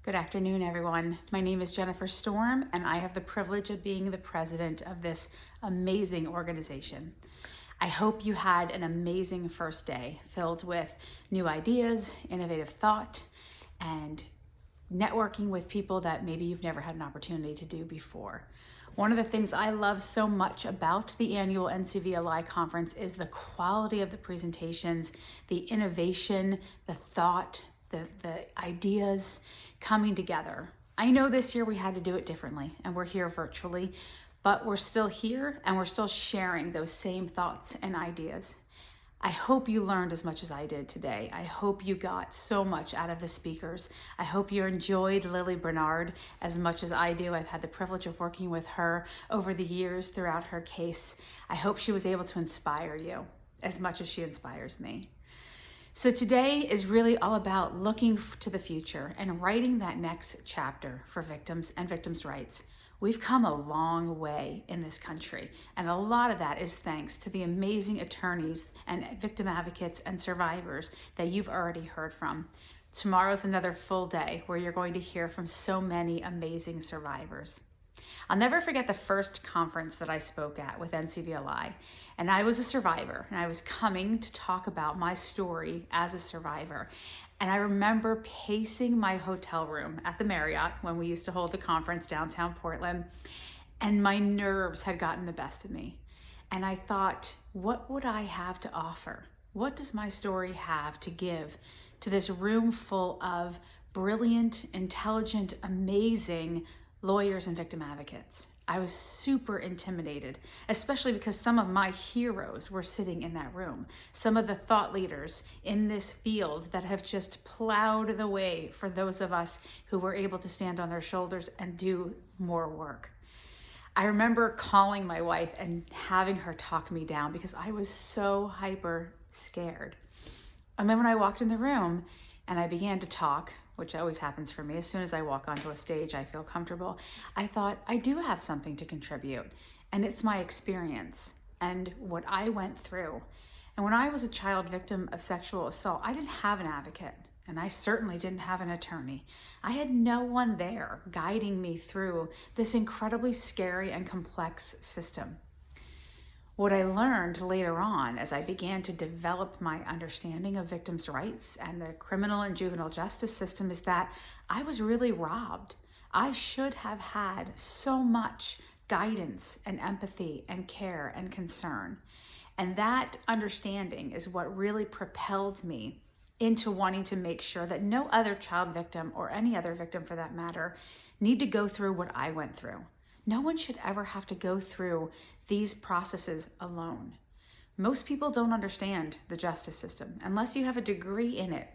Good afternoon, everyone. My name is Jennifer Storm, and I have the privilege of being the president of this amazing organization. I hope you had an amazing first day filled with new ideas, innovative thought, and networking with people that maybe you've never had an opportunity to do before. One of the things I love so much about the annual NCVLI Conference is the quality of the presentations, the innovation, the thought, the ideas coming together. I know this year we had to do it differently and we're here virtually, but we're still here and we're still sharing those same thoughts and ideas. I hope you learned as much as I did today. I hope you got so much out of the speakers. I hope you enjoyed Lily Bernard as much as I do. I've had the privilege of working with her over the years throughout her case. I hope she was able to inspire you as much as she inspires me. So today is really all about looking to the future and writing that next chapter for victims and victims' rights. We've come a long way in this country, and a lot of that is thanks to the amazing attorneys and victim advocates and survivors that you've already heard from. Tomorrow's another full day where you're going to hear from so many amazing survivors. I'll never forget the first conference that I spoke at with NCVLI, and I was a survivor, and I was coming to talk about my story as a survivor. And I remember pacing my hotel room at the Marriott when we used to hold the conference downtown Portland, and my nerves had gotten the best of me. And I thought, what would I have to offer? What does my story have to give to this room full of brilliant, intelligent, amazing lawyers and victim advocates? I was super intimidated, especially because some of my heroes were sitting in that room. Some of the thought leaders in this field that have just plowed the way for those of us who were able to stand on their shoulders and do more work. I remember calling my wife and having her talk me down because I was so hyper scared. And then when I walked in the room and I began to talk, which always happens for me, as soon as I walk onto a stage, I feel comfortable. I thought, I do have something to contribute, and it's my experience and what I went through. And when I was a child victim of sexual assault, I didn't have an advocate, and I certainly didn't have an attorney. I had no one there guiding me through this incredibly scary and complex system. What I learned later on as I began to develop my understanding of victims' rights and the criminal and juvenile justice system is that I was really robbed. I should have had so much guidance and empathy and care and concern. And that understanding is what really propelled me into wanting to make sure that no other child victim, or any other victim for that matter, need to go through what I went through. No one should ever have to go through these processes alone. Most people don't understand the justice system unless you have a degree in it.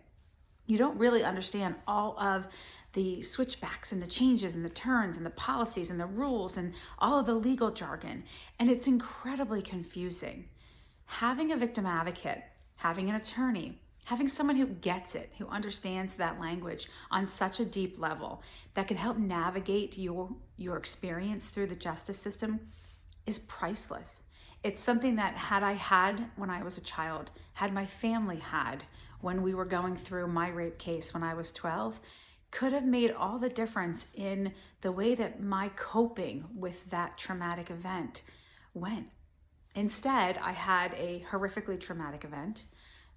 You don't really understand all of the switchbacks and the changes and the turns and the policies and the rules and all of the legal jargon. And it's incredibly confusing. Having a victim advocate, having an attorney, having someone who gets it, who understands that language on such a deep level that can help navigate your experience through the justice system is priceless. It's something that had I had when I was a child, had my family had when we were going through my rape case when I was 12, could have made all the difference in the way that my coping with that traumatic event went. Instead, I had a horrifically traumatic event.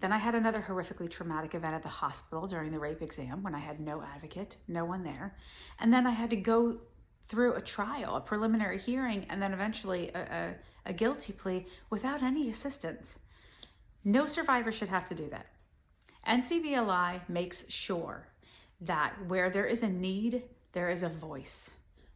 Then I had another horrifically traumatic event at the hospital during the rape exam when I had no advocate, no one there. And then I had to go through a trial, a preliminary hearing, and then eventually a guilty plea without any assistance. No survivor should have to do that. NCVLI makes sure that where there is a need, there is a voice.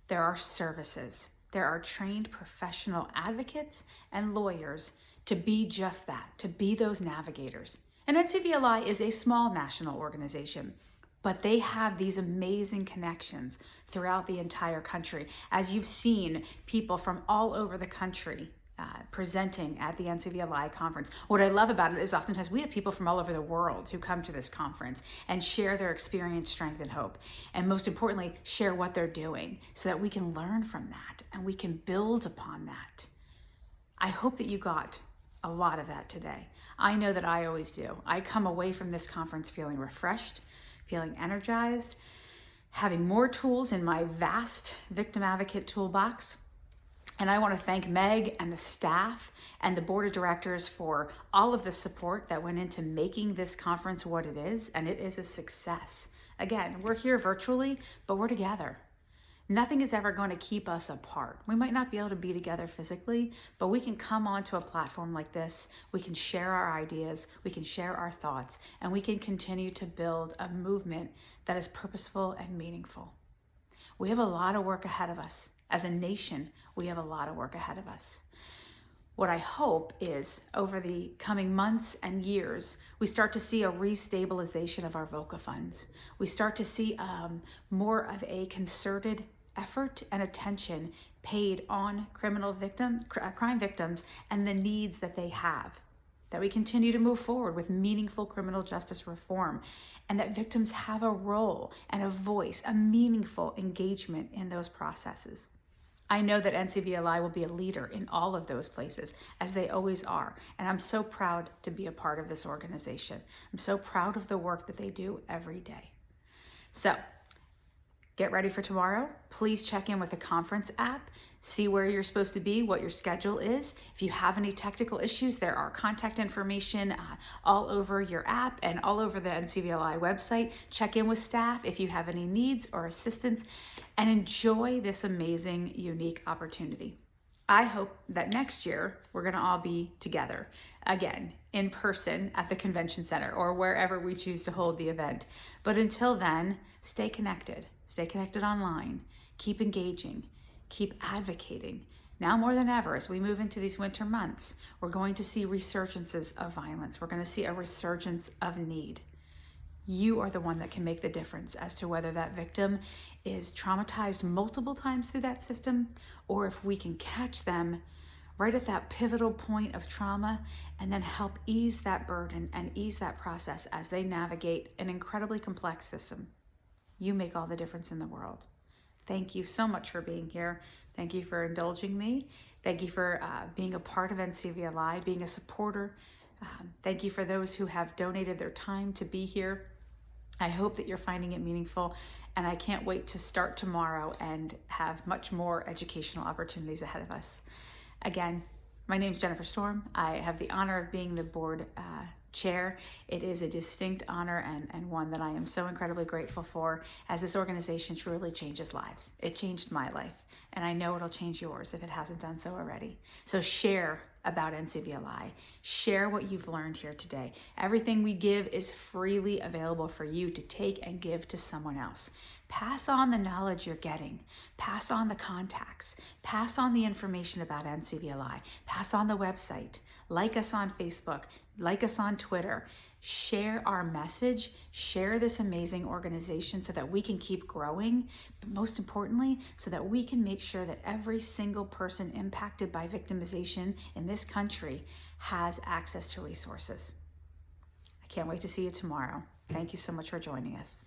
There are services. There are trained professional advocates and lawyers to be just that, to be those navigators. And NCVLI is a small national organization, but they have these amazing connections throughout the entire country. As you've seen people from all over the country presenting at the NCVLI conference. What I love about it is oftentimes we have people from all over the world who come to this conference and share their experience, strength, and hope. And most importantly, share what they're doing so that we can learn from that and we can build upon that. I hope that you got a lot of that today. I know that I always do. I come away from this conference feeling refreshed, feeling energized, having more tools in my vast victim advocate toolbox. And I want to thank Meg and the staff and the board of directors for all of the support that went into making this conference what it is, and it is a success. Again, we're here virtually, but we're together. Nothing is ever going to keep us apart. We might not be able to be together physically, but we can come onto a platform like this. We can share our ideas, we can share our thoughts, and we can continue to build a movement that is purposeful and meaningful. We have a lot of work ahead of us. As a nation, we have a lot of work ahead of us. What I hope is over the coming months and years, we start to see a restabilization of our VOCA funds. We start to see more of a concerted effort and attention paid on crime victims and the needs that they have. That we continue to move forward with meaningful criminal justice reform, and that victims have a role and a voice, a meaningful engagement in those processes. I know that NCVLI will be a leader in all of those places, as they always are, and I'm so proud to be a part of this organization. I'm so proud of the work that they do every day. So, get ready for tomorrow. Please check in with the conference app, see where you're supposed to be, what your schedule is. If you have any technical issues, there are contact information all over your app and all over the NCVLI website. Check in with staff if you have any needs or assistance, and enjoy this amazing, unique opportunity. I hope that next year we're going to all be together again in person at the convention center or wherever we choose to hold the event. But until then, stay connected. Stay connected online. Keep engaging. Keep advocating. Now more than ever, as we move into these winter months, we're going to see resurgences of violence. We're going to see a resurgence of need. You are the one that can make the difference as to whether that victim is traumatized multiple times through that system, or if we can catch them right at that pivotal point of trauma and then help ease that burden and ease that process as they navigate an incredibly complex system. You make all the difference in the world. Thank you so much for being here. Thank you for indulging me. Thank you for being a part of NCVLI, being a supporter. Thank you for those who have donated their time to be here. I hope that you're finding it meaningful, and I can't wait to start tomorrow and have much more educational opportunities ahead of us. Again, my name is Jennifer Storm. I have the honor of being the board chair. It is a distinct honor and one that I am so incredibly grateful for, as this organization truly changes lives. It changed my life, and I know it'll change yours if it hasn't done so already. So share about NCVLI. Share what you've learned here today. Everything we give is freely available for you to take and give to someone else. Pass on the knowledge you're getting. Pass on the contacts. Pass on the information about NCVLI. Pass on the website. Like us on Facebook. Like us on Twitter. Share our message. Share this amazing organization so that we can keep growing, but most importantly, so that we can make sure that every single person impacted by victimization in this country has access to resources. I can't wait to see you tomorrow. Thank you so much for joining us.